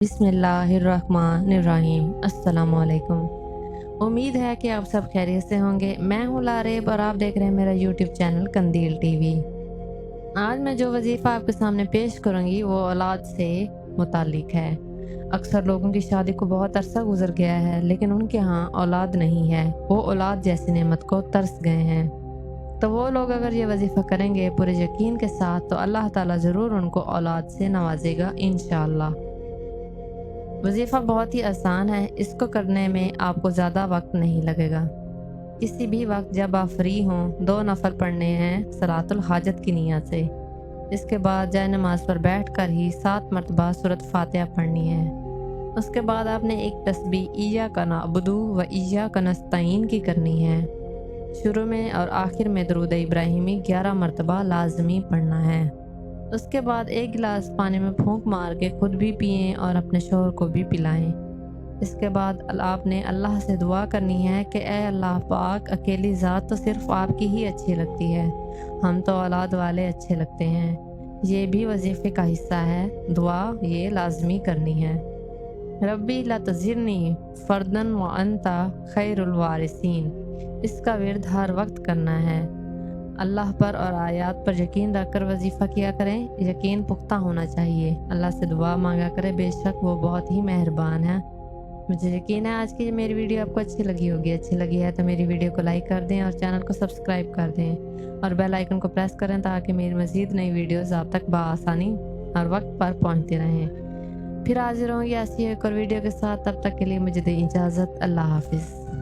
बिस्मिल्लाहिर्रहमानिर्रहीम। अस्सलाम वालेकुम। उम्मीद है कि आप सब खैरियत से होंगे। मैं हूँ लारेब और आप देख रहे हैं मेरा यूट्यूब चैनल कंदील टीवी। आज मैं जो वजीफ़ा आपके सामने पेश करूँगी वो औलाद से मुतालिक है। अक्सर लोगों की शादी को बहुत अरसा गुजर गया है लेकिन उनके यहाँ औलाद नहीं है। वो औलाद जैसी नेमत को तरस गए हैं। तो वो लोग अगर ये वजीफ़ा करेंगे पूरे यकीन के साथ तो अल्लाह ताला ज़रूर उनको औलाद से नवाजेगा इंशाअल्लाह। वजीफ़ा बहुत ही आसान है, इसको करने में आपको ज़्यादा वक्त नहीं लगेगा। किसी भी वक्त जब आप फ्री हों 2 नफ़ल पढ़ने हैं सलातुल हाजत की नियत से। इसके बाद जाए नमाज पर बैठकर ही 7 मरतबा सूरत फातिहा पढ़नी है। उसके बाद आपने एक तस्बीह इय्याका नअबुदु व इय्याका नस्तईन की करनी है। शुरू में और आखिर में दरूद इब्राहिमी 11 मरतबा लाजमी पढ़ना है। उसके बाद 1 गिलास पानी में फूंक मार के खुद भी पिएं और अपने शोहर को भी पिलाएं। इसके बाद आपने अल्लाह से दुआ करनी है कि ए अल्लाह पाक, अकेली ज़ात तो सिर्फ़ आपकी ही अच्छी लगती है, हम तो औलाद वाले अच्छे लगते हैं। ये भी वजीफ़े का हिस्सा है, दुआ ये लाजमी करनी है। रब्बी ला तज़िरनी फ़र्दन व अंता खैरुल वारिसीन। इसका विर्द हर वक्त करना है। अल्लाह पर और आयात पर यकीन रखकर वजीफ़ा किया करें। यकीन पुख्ता होना चाहिए। अल्लाह से दुआ मांगा करें, बेशक वो बहुत ही मेहरबान है। मुझे यकीन है आज की ये मेरी वीडियो आपको अच्छी लगी होगी। अच्छी लगी है तो मेरी वीडियो को लाइक कर दें और चैनल को सब्सक्राइब कर दें और बेल आइकन को प्रेस करें ताकि मेरी मज़ीद नई वीडियोज़ आप तक बआसानी और वक्त पर पहुँचती रहें। फिर हाजिर होंगी ऐसी एक और वीडियो के साथ। तब तक के लिए मुझे दें इजाज़त। अल्लाह हाफिज़।